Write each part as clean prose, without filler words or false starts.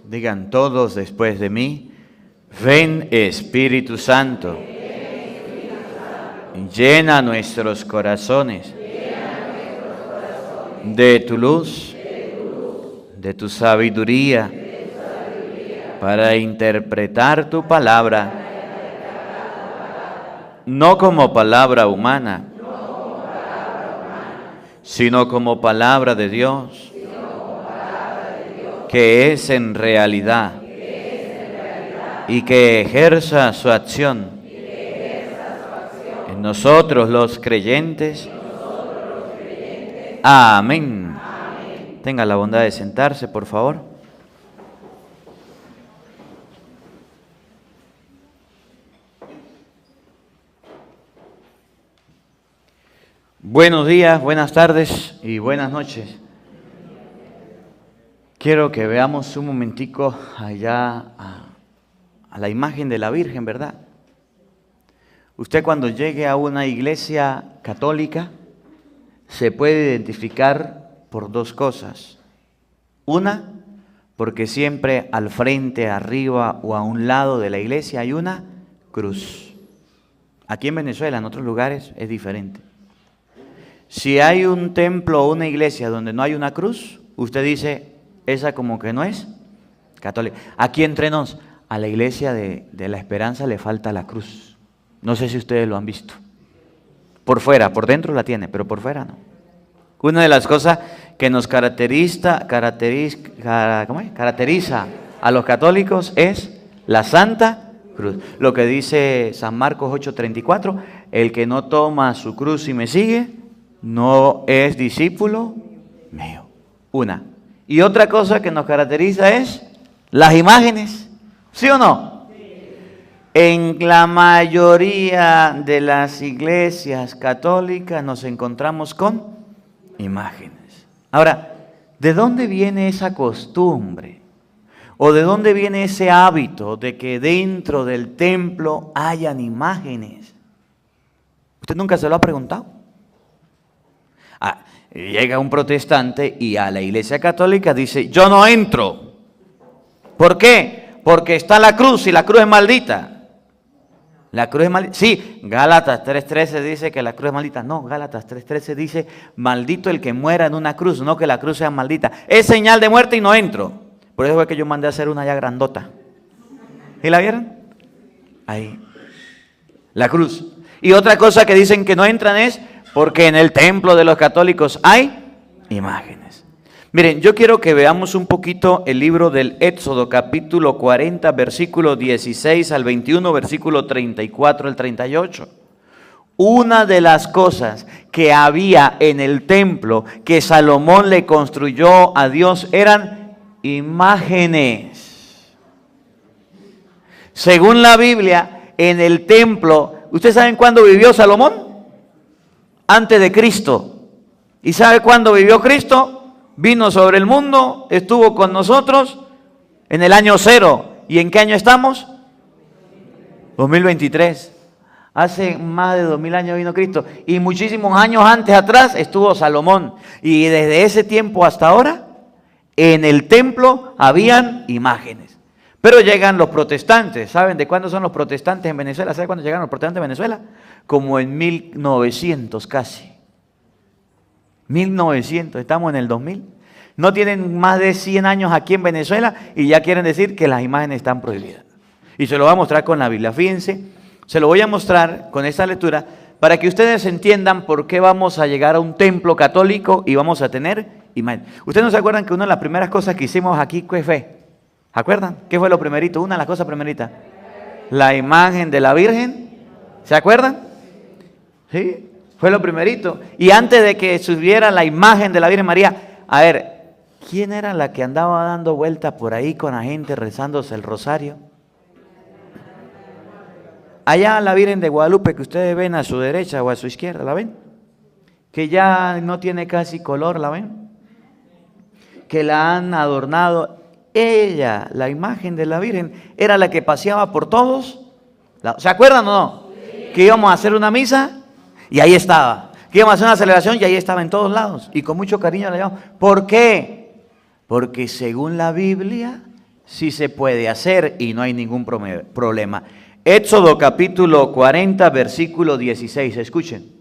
Digan todos después de mí, ven Espíritu Santo, llena nuestros corazones de tu luz, de tu sabiduría, para interpretar tu palabra, no como palabra humana, sino como palabra de Dios, que es en realidad y que ejerza su acción en nosotros los creyentes. Amén. Tenga la bondad de sentarse, por favor. Buenos días, buenas tardes y buenas noches. Quiero que veamos un momentico allá a la imagen de la Virgen, ¿verdad? Usted cuando llegue a una iglesia católica se puede identificar por dos cosas. Una, porque siempre al frente, arriba o a un lado de la iglesia hay una cruz. Aquí en Venezuela, en otros lugares, es diferente. Si hay un templo o una iglesia donde no hay una cruz, usted dice, esa como que no es católica. Aquí entre nos, a la iglesia de la Esperanza le falta la cruz. No sé si ustedes lo han visto. Por fuera, por dentro la tiene, pero por fuera no. Una de las cosas que nos caracteriza a los católicos es la Santa Cruz. Lo que dice San Marcos 8:34, el que no toma su cruz y me sigue, no es discípulo mío. Una. Y otra cosa que nos caracteriza es las imágenes. ¿Sí o no? En la mayoría de las iglesias católicas nos encontramos con imágenes. Ahora, ¿de dónde viene esa costumbre? ¿O de dónde viene ese hábito de que dentro del templo hayan imágenes? ¿Usted nunca se lo ha preguntado? Llega un protestante y a la iglesia católica dice, yo no entro. ¿Por qué? Porque está la cruz y la cruz es maldita. La cruz es maldita. Sí, Gálatas 3:13 dice que la cruz es maldita. No, Gálatas 3:13 dice, maldito el que muera en una cruz, no que la cruz sea maldita. Es señal de muerte y no entro. Por eso fue que yo mandé a hacer una ya grandota. ¿Y la vieron? Ahí. La cruz. Y otra cosa que dicen que no entran es porque en el templo de los católicos hay imágenes. Miren, yo quiero que veamos un poquito el libro del Éxodo, capítulo 40, versículo 16 al 21, versículo 34 al 38. Una de las cosas que había en el templo que Salomón le construyó a Dios eran imágenes. Según la Biblia, en el templo, ¿ustedes saben cuándo vivió Salomón? Antes de Cristo. ¿Y sabe cuándo vivió Cristo? Vino sobre el mundo, estuvo con nosotros en el año 0. ¿Y en qué año estamos? 2023. Hace más de 2000 años vino Cristo. Y muchísimos años antes atrás estuvo Salomón. Y desde ese tiempo hasta ahora, en el templo habían imágenes. Pero llegan los protestantes. ¿Saben de cuándo son los protestantes en Venezuela? ¿Saben cuándo llegaron los protestantes en Venezuela? Como en 1900 casi. 1900, estamos en el 2000. No tienen más de 100 años aquí en Venezuela y ya quieren decir que las imágenes están prohibidas. Y se lo voy a mostrar con la Biblia. Fíjense, se lo voy a mostrar con esta lectura para que ustedes entiendan por qué vamos a llegar a un templo católico y vamos a tener imágenes. ¿Ustedes no se acuerdan que una de las primeras cosas que hicimos aquí fue fe? ¿Se acuerdan? ¿Qué fue lo primerito? Una de las cosas primeritas. La imagen de la Virgen. ¿Se acuerdan? Sí, fue lo primerito. Y antes de que subiera la imagen de la Virgen María, a ver, ¿quién era la que andaba dando vueltas por ahí con la gente rezándose el rosario? Allá la Virgen de Guadalupe que ustedes ven a su derecha o a su izquierda, ¿la ven? Que ya no tiene casi color, ¿la ven? Que la han adornado. Ella, la imagen de la Virgen, era la que paseaba por todos. ¿Se acuerdan o no? Que íbamos a hacer una misa y ahí estaba. Que íbamos a hacer una celebración y ahí estaba en todos lados. Y con mucho cariño la llevamos. ¿Por qué? Porque según la Biblia, sí se puede hacer y no hay ningún problema. Éxodo capítulo 40, versículo 16. Escuchen.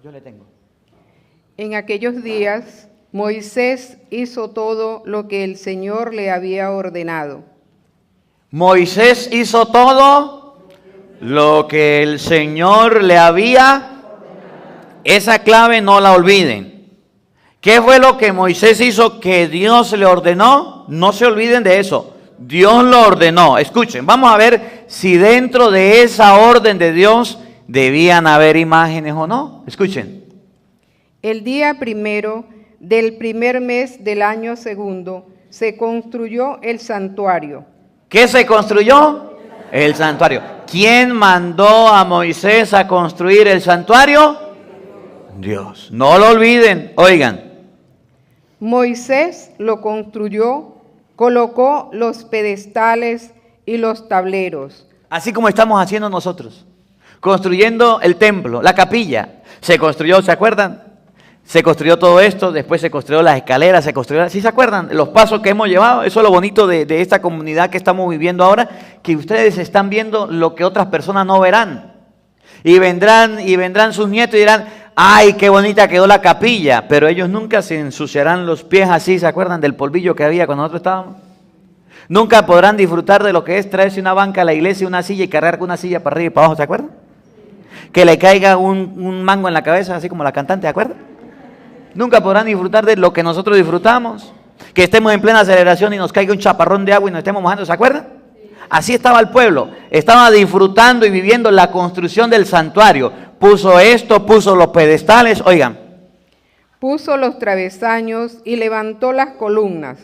Yo le tengo. En aquellos días, Moisés hizo todo lo que el Señor le había ordenado. Moisés hizo todo lo que el Señor le había. Esa clave no la olviden. ¿Qué fue lo que Moisés hizo que Dios le ordenó? No se olviden de eso. Dios lo ordenó. Escuchen, vamos a ver si dentro de esa orden de Dios debían haber imágenes o no. Escuchen. El día primero del primer mes del año segundo se construyó el santuario. ¿Qué se construyó? El santuario. ¿Quién mandó a Moisés a construir el santuario? Dios. No lo olviden. Oigan. Moisés lo construyó, colocó los pedestales y los tableros. Así como estamos haciendo nosotros. Construyendo el templo, la capilla. Se construyó, ¿se acuerdan? Se construyó todo esto, después se construyó las escaleras, se construyó, ¿sí se acuerdan? Los pasos que hemos llevado, eso es lo bonito de esta comunidad que estamos viviendo ahora, que ustedes están viendo lo que otras personas no verán. Y vendrán sus nietos y dirán, ¡ay, qué bonita quedó la capilla! Pero ellos nunca se ensuciarán los pies así, ¿se acuerdan del polvillo que había cuando nosotros estábamos? Nunca podrán disfrutar de lo que es traerse una banca a la iglesia, una silla y cargar con una silla para arriba y para abajo, ¿se acuerdan? Que le caiga un mango en la cabeza, así como la cantante, ¿de acuerdo? Nunca podrán disfrutar de lo que nosotros disfrutamos. Que estemos en plena aceleración y nos caiga un chaparrón de agua y nos estemos mojando, ¿se acuerdan? Así estaba el pueblo. Estaba disfrutando y viviendo la construcción del santuario. Puso esto, puso los pedestales, oigan. Puso los travesaños y levantó las columnas.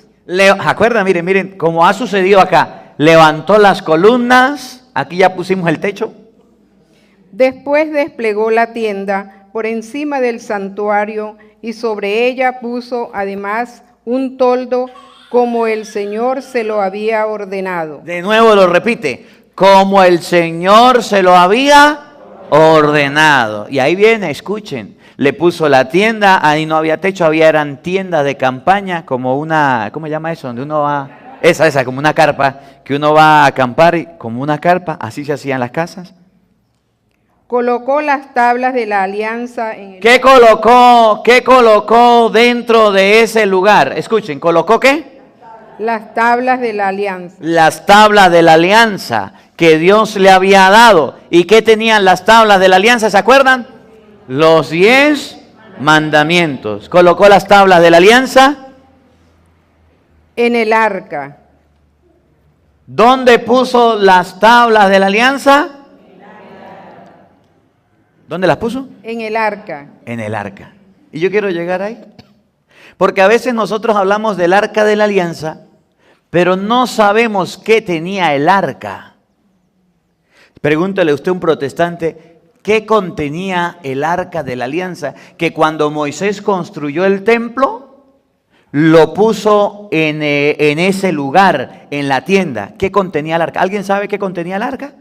¿Acuerdan? Miren, como ha sucedido acá. Levantó las columnas, aquí ya pusimos el techo. Después desplegó la tienda por encima del santuario y sobre ella puso además un toldo como el Señor se lo había ordenado. De nuevo lo repite, como el Señor se lo había ordenado. Y ahí viene, escuchen, le puso la tienda, ahí no había techo, eran tiendas de campaña, como una, ¿cómo se llama eso? Donde uno va, esa, como una carpa, que uno va a acampar y como una carpa, así se hacían las casas. Colocó las tablas de la alianza en el... ¿Qué colocó dentro de ese lugar? Escuchen, ¿colocó qué? Las tablas de la alianza. Las tablas de la alianza que Dios le había dado. ¿Y qué tenían las tablas de la alianza? ¿Se acuerdan? Los 10 mandamientos. ¿Colocó las tablas de la alianza? En el arca. ¿Dónde puso las tablas de la alianza? ¿Dónde las puso? En el arca. En el arca. Y yo quiero llegar ahí. Porque a veces nosotros hablamos del arca de la alianza, pero no sabemos qué tenía el arca. Pregúntele usted a un protestante, ¿qué contenía el arca de la alianza? Que cuando Moisés construyó el templo, lo puso en ese lugar, en la tienda. ¿Qué contenía el arca? ¿Alguien sabe qué contenía el arca?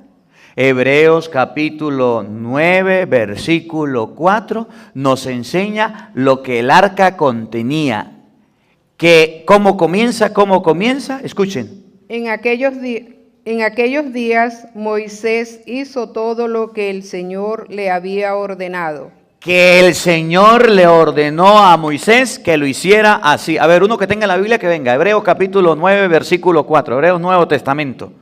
Hebreos capítulo 9, versículo 4, nos enseña lo que el arca contenía. ¿Cómo comienza? Escuchen. En aquellos días Moisés hizo todo lo que el Señor le había ordenado. Que el Señor le ordenó a Moisés que lo hiciera así. A ver, uno que tenga la Biblia que venga. Hebreos capítulo 9, versículo 4. Hebreos Nuevo Testamento.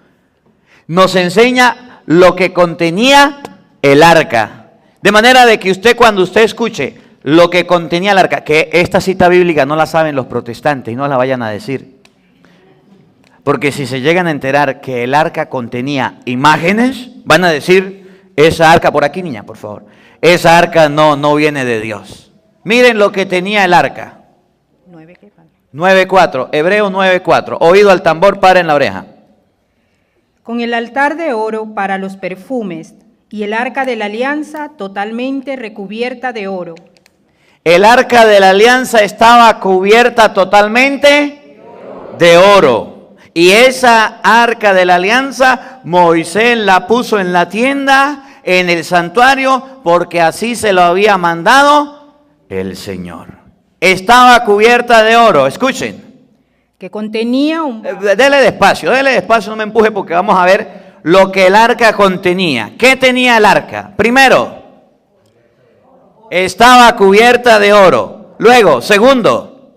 Nos enseña lo que contenía el arca. De manera de que usted, cuando usted escuche lo que contenía el arca, que esta cita bíblica no la saben los protestantes y no la vayan a decir. Porque si se llegan a enterar que el arca contenía imágenes, van a decir, esa arca, por aquí niña, por favor, esa arca no viene de Dios. Miren lo que tenía el arca. 9:4, Hebreos 9:4. Oído al tambor, paren la oreja. Con el altar de oro para los perfumes y el arca de la alianza totalmente recubierta de oro. El arca de la alianza estaba cubierta totalmente de oro. Y esa arca de la alianza, Moisés la puso en la tienda, en el santuario, porque así se lo había mandado el Señor. Estaba cubierta de oro, escuchen. que contenía un vaso. Dele despacio, no me empuje porque vamos a ver lo que el arca contenía. ¿Qué tenía el arca? Primero, estaba cubierta de oro. Luego, segundo,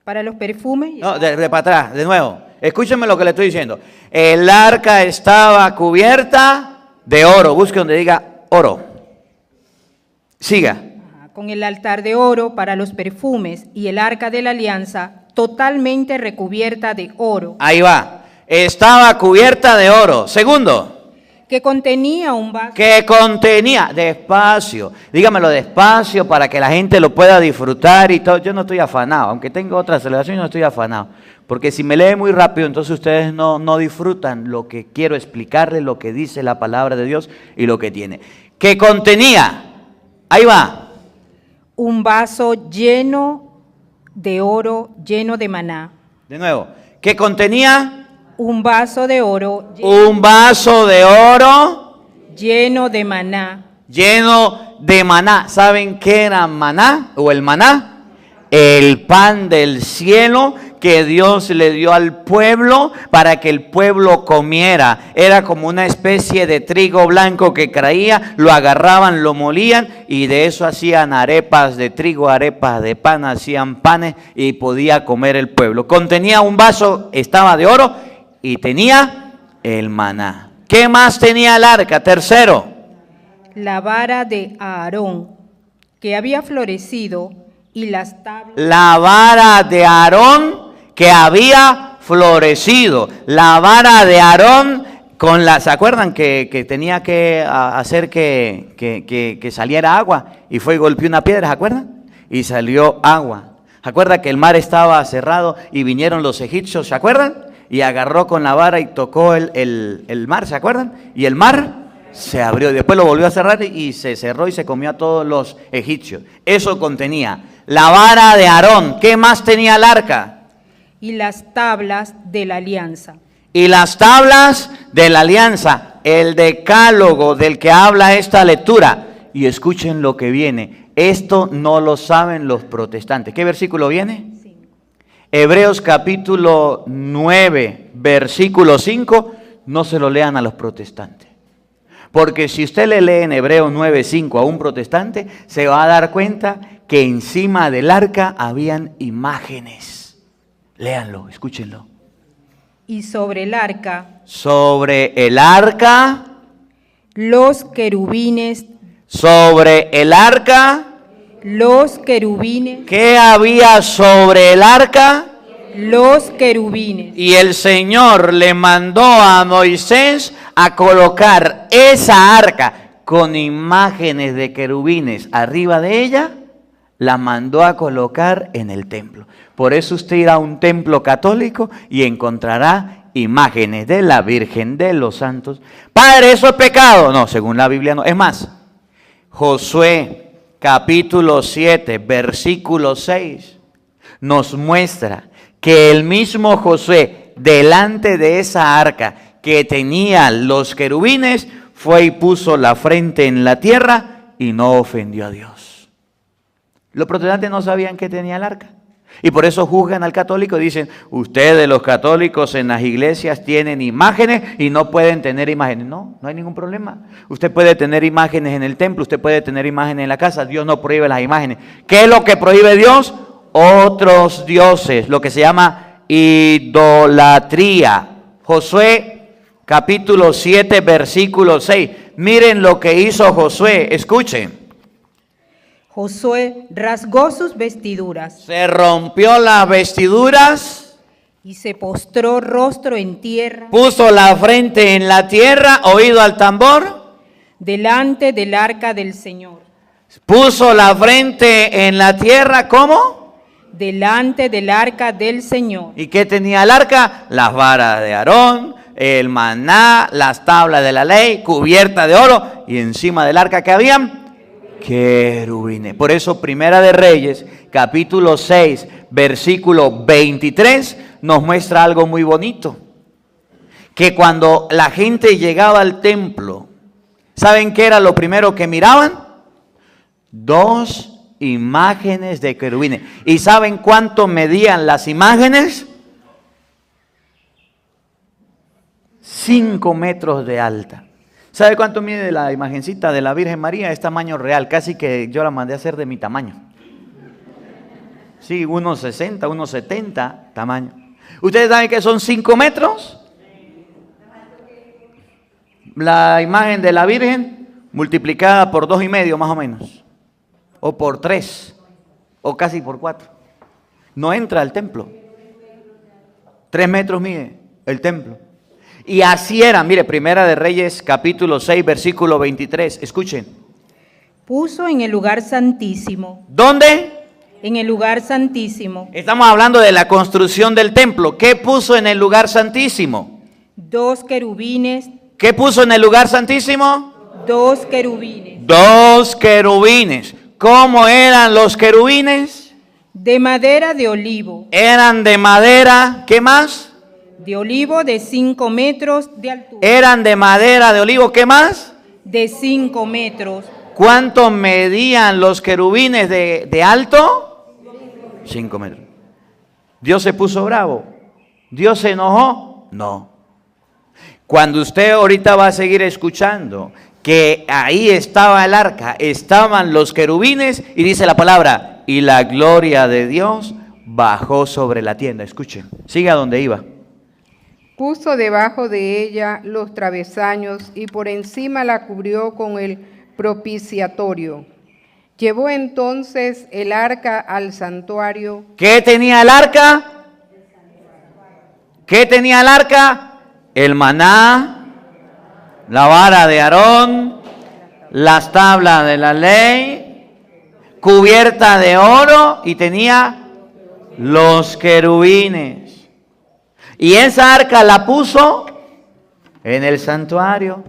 Para los perfumes. no, de para atrás, de nuevo. Escúchenme lo que le estoy diciendo. El arca estaba cubierta de oro. Busque donde diga oro. Siga. Con el altar de oro para los perfumes y el arca de la alianza totalmente recubierta de oro, Ahí va. Estaba cubierta de oro. Segundo, que contenía un vaso. que contenía, despacio, dígamelo despacio para que la gente lo pueda disfrutar y todo. Yo no estoy afanado, aunque tengo otra celebración, yo no estoy afanado. Porque si me lee muy rápido, entonces ustedes no disfrutan lo que quiero explicarles, lo que dice la palabra de Dios y lo que tiene. Que contenía, ahí va, Un vaso lleno de oro, lleno de maná. de nuevo, que contenía Un vaso de oro un vaso de oro lleno de maná. lleno de maná. ¿Saben qué era maná o el maná? El pan del cielo que Dios le dio al pueblo para que el pueblo comiera. Era como una especie de trigo blanco que caía, lo agarraban, lo molían y de eso hacían arepas de trigo, arepas de pan, hacían panes y podía comer el pueblo. Contenía un vaso, estaba de oro y tenía el maná. ¿Qué más tenía el arca? Tercero, La vara de Aarón, que había florecido, y las tablas. la vara de Aarón que había florecido. La vara de Aarón con la, ¿se acuerdan que tenía que hacer que saliera agua? Y fue y golpeó una piedra, ¿se acuerdan? Y salió agua. ¿Se acuerdan que el mar estaba cerrado y vinieron los egipcios? ¿Se acuerdan? Y agarró con la vara y tocó el mar, ¿se acuerdan? Y el mar se abrió, después lo volvió a cerrar y se cerró y se comió a todos los egipcios. Eso contenía la vara de Aarón. ¿Qué más tenía el arca? Y las tablas de la alianza. Y las tablas de la alianza, el decálogo del que habla esta lectura. Y escuchen lo que viene. Esto no lo saben los protestantes. ¿Qué versículo viene? Hebreos capítulo 9, versículo 5. No se lo lean a los protestantes. Porque si usted le lee en Hebreos 9:5 a un protestante, se va a dar cuenta que encima del arca habían imágenes. Léanlo, escúchenlo. Y sobre el arca, Sobre el arca, los querubines, ¿qué había sobre el arca? los querubines. Y el Señor le mandó a Moisés a colocar esa arca con imágenes de querubines arriba de ella, la mandó a colocar en el templo. Por eso usted irá a un templo católico y encontrará imágenes de la Virgen, de los santos. Padre, ¿eso es pecado? No, según la Biblia no. Es más, Josué capítulo 7, versículo 6, nos muestra que el mismo Josué, delante de esa arca que tenía los querubines, fue y puso la frente en la tierra y no ofendió a Dios. Los protestantes no sabían que tenía el arca. Y por eso juzgan al católico y dicen, ustedes los católicos en las iglesias tienen imágenes y no pueden tener imágenes. No, no hay ningún problema. Usted puede tener imágenes en el templo, usted puede tener imágenes en la casa. Dios no prohíbe las imágenes. ¿Qué es lo que prohíbe Dios? Otros dioses, lo que se llama idolatría. Josué capítulo 7, versículo 6. Miren lo que hizo Josué, escuchen. Josué rasgó sus vestiduras Se rompió las vestiduras, y se postró rostro en tierra puso la frente en la tierra, oído al tambor, delante del arca del Señor. puso la frente en la tierra, ¿cómo? Delante del arca del Señor. ¿Y qué tenía el arca? Las varas de Aarón, el maná, las tablas de la ley, cubierta de oro, y encima del arca que habían querubines. Por eso Primera de Reyes, capítulo 6, versículo 23, nos muestra algo muy bonito. Que cuando la gente llegaba al templo, ¿saben qué era lo primero que miraban? 2 imágenes de querubines. ¿Y saben cuánto medían las imágenes? 5 metros de alta. ¿Sabe cuánto mide la imagencita de la Virgen María? Es tamaño real, casi que yo la mandé a hacer de mi tamaño. Sí, 1,60, 1,70 tamaño. ¿Ustedes saben que son 5 metros? La imagen de la Virgen multiplicada por 2,5 más o menos. O por 3, o casi por 4. No entra al templo. 3 metros mide el templo. Y así era, mire, Primera de Reyes, capítulo 6, versículo 23. Escuchen. Puso en el lugar santísimo. ¿Dónde? En el lugar santísimo. Estamos hablando de la construcción del templo. ¿Qué puso en el lugar santísimo? 2 querubines. ¿Qué puso en el lugar santísimo? 2 querubines. 2 querubines. ¿Cómo eran los querubines? De madera de olivo. Eran de madera, ¿qué más? De olivo de 5 metros de altura. Eran de madera de olivo, ¿qué más? De 5 metros. ¿Cuánto medían los querubines de alto? 5 metros. ¿Dios se puso bravo? ¿Dios se enojó? No. Cuando usted ahorita va a seguir escuchando que ahí estaba el arca, estaban los querubines y dice la palabra, y la gloria de Dios bajó sobre la tienda. Escuchen, siga donde iba. Puso debajo de ella los travesaños y por encima la cubrió con el propiciatorio. Llevó entonces el arca al santuario. ¿Qué tenía el arca? ¿Qué tenía el arca? El maná, la vara de Aarón, las tablas de la ley, cubierta de oro y tenía los querubines. Y esa arca la puso en el santuario.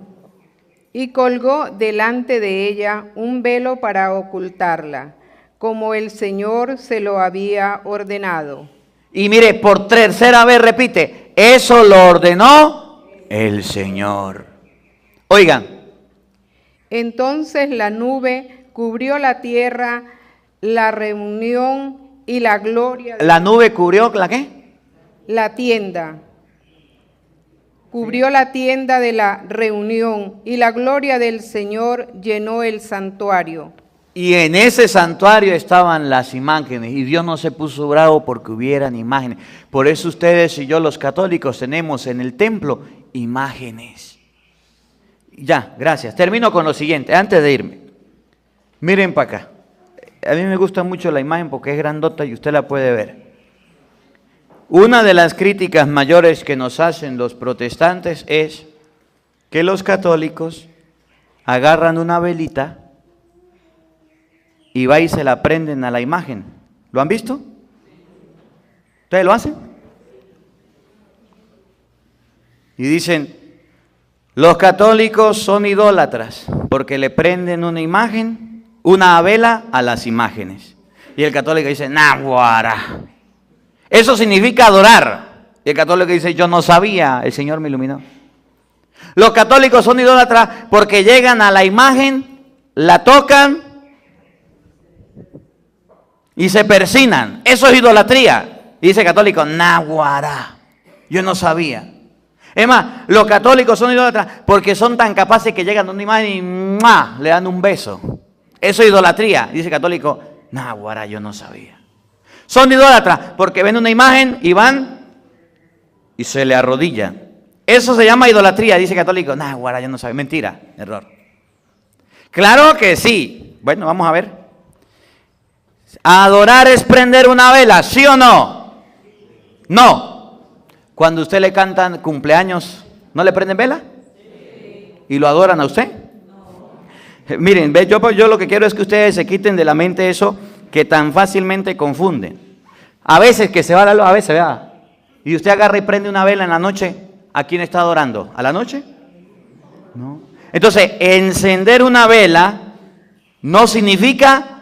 Y colgó delante de ella un velo para ocultarla, como el Señor se lo había ordenado. Y mire, por tercera vez repite, eso lo ordenó el Señor. Oigan. Entonces la nube cubrió la tierra, la reunión y la gloria. ¿La nube cubrió la qué? La tienda. Cubrió la tienda de la reunión y la gloria del Señor llenó el santuario. Y en ese santuario estaban las imágenes y Dios no se puso bravo porque hubieran imágenes. Por eso ustedes y yo los católicos tenemos en el templo imágenes. Ya, gracias. Termino con lo siguiente, antes de irme. Miren para acá. A mí me gusta mucho la imagen porque es grandota y usted la puede ver. Una de las críticas mayores que nos hacen los protestantes es que los católicos agarran una velita y va y se la prenden a la imagen. ¿Lo han visto? ¿Ustedes lo hacen? Y dicen, los católicos son idólatras porque le prenden una imagen, una vela a las imágenes. Y el católico dice, naguara. Eso significa adorar. Y el católico dice, yo no sabía, el Señor me iluminó. Los católicos son idólatras porque llegan a la imagen, la tocan y se persignan. Eso es idolatría. Y dice el católico, naguará, yo no sabía. Es más, los católicos son idólatras porque son tan capaces que llegan a una imagen y ¡mua!, le dan un beso. Eso es idolatría. Dice el católico, naguará, yo no sabía. Son idólatras porque ven una imagen y van y se le arrodillan. Eso se llama idolatría, dice el católico. Nah, guara, yo no sabía. Mentira, error. Claro que sí. Bueno, vamos a ver. Adorar es prender una vela, ¿sí o no? No. Cuando usted le cantan cumpleaños, ¿no le prenden vela? ¿Y lo adoran a usted? Miren, yo lo que quiero es que ustedes se quiten de la mente eso que tan fácilmente confunden. A veces que se va la luz, a veces, vea, y usted agarra y prende una vela en la noche, ¿a quién está adorando? ¿A la noche? No. Entonces, encender una vela no significa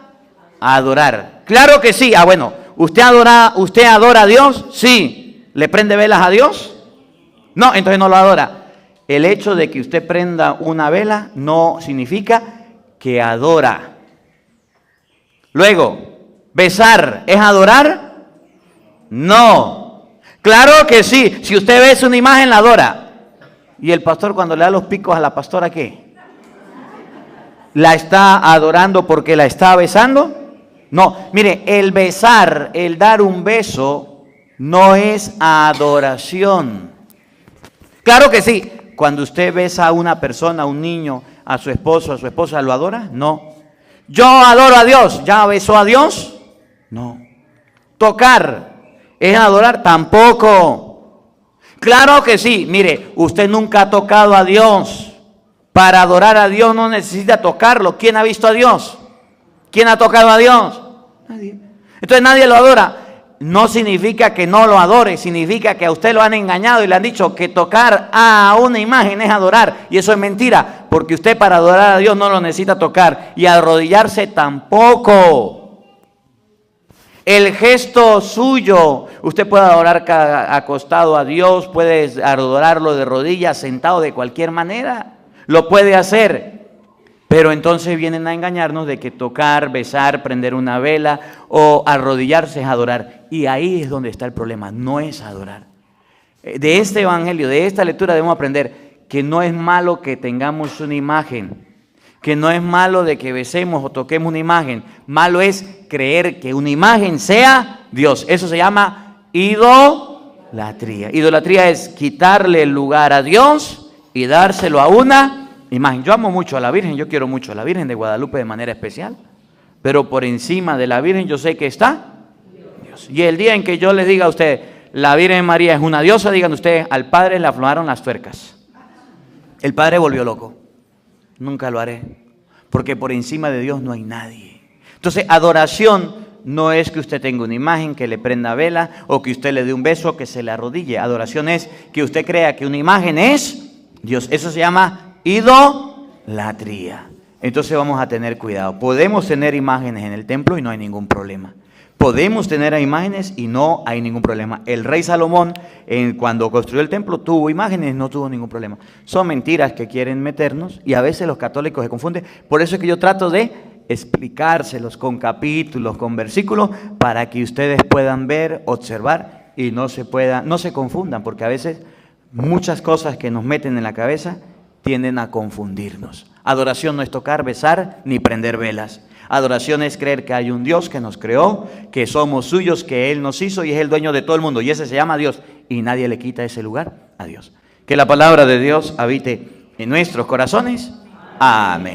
adorar. Claro que sí. Ah, bueno, ¿usted adora a Dios? Sí. ¿Le prende velas a Dios? No, entonces no lo adora. El hecho de que usted prenda una vela no significa que adora. Luego, ¿besar es adorar? No. Claro que sí. Si usted besa una imagen, la adora. ¿Y el pastor cuando le da los picos a la pastora qué? ¿La está adorando porque la está besando? No, mire, el besar, el dar un beso, no es adoración. Claro que sí, cuando usted besa a una persona, a un niño, a su esposo, a su esposa, ¿lo adora? No. Yo adoro a Dios, ¿ya besó a Dios? No. Tocar, ¿es adorar? Tampoco. Claro que sí, mire, usted nunca ha tocado a Dios. Para adorar a Dios no necesita tocarlo. ¿Quién ha visto a Dios? ¿Quién ha tocado a Dios? Nadie. Entonces nadie lo adora. No significa que no lo adore, significa que a usted lo han engañado y le han dicho que tocar a una imagen es adorar. Y eso es mentira, porque usted para adorar a Dios no lo necesita tocar y arrodillarse tampoco. El gesto suyo, usted puede adorar acostado a Dios, puede adorarlo de rodillas, sentado, de cualquier manera, lo puede hacer. Pero entonces vienen a engañarnos de que tocar, besar, prender una vela o arrodillarse es adorar. Y ahí es donde está el problema, no es adorar. De este evangelio, de esta lectura debemos aprender que no es malo que tengamos una imagen, que no es malo de que besemos o toquemos una imagen. Malo es creer que una imagen sea Dios. Eso se llama idolatría. Idolatría es quitarle el lugar a Dios y dárselo a una imagen. Yo amo mucho a la Virgen, yo quiero mucho a la Virgen de Guadalupe de manera especial, pero por encima de la Virgen yo sé que está Dios. Y el día en que yo les diga a usted, la Virgen María es una diosa, digan ustedes, al Padre le aflojaron las tuercas. El Padre volvió loco. Nunca lo haré, porque por encima de Dios no hay nadie. Entonces, adoración no es que usted tenga una imagen, que le prenda vela, o que usted le dé un beso, que se le arrodille. Adoración es que usted crea que una imagen es Dios. Eso se llama idolatría. Entonces vamos a tener cuidado. Podemos tener imágenes en el templo y no hay ningún problema. Podemos tener imágenes y no hay ningún problema. El rey Salomón, cuando construyó el templo, tuvo imágenes, no tuvo ningún problema. Son mentiras que quieren meternos y a veces los católicos se confunden. Por eso es que yo trato de explicárselos con capítulos, con versículos, para que ustedes puedan ver, observar y no se confundan, porque a veces muchas cosas que nos meten en la cabeza tienden a confundirnos. Adoración no es tocar, besar, ni prender velas. Adoración es creer que hay un Dios que nos creó, que somos suyos, que Él nos hizo y es el dueño de todo el mundo. Y ese se llama Dios. Y nadie le quita ese lugar a Dios. Que la palabra de Dios habite en nuestros corazones. Amén.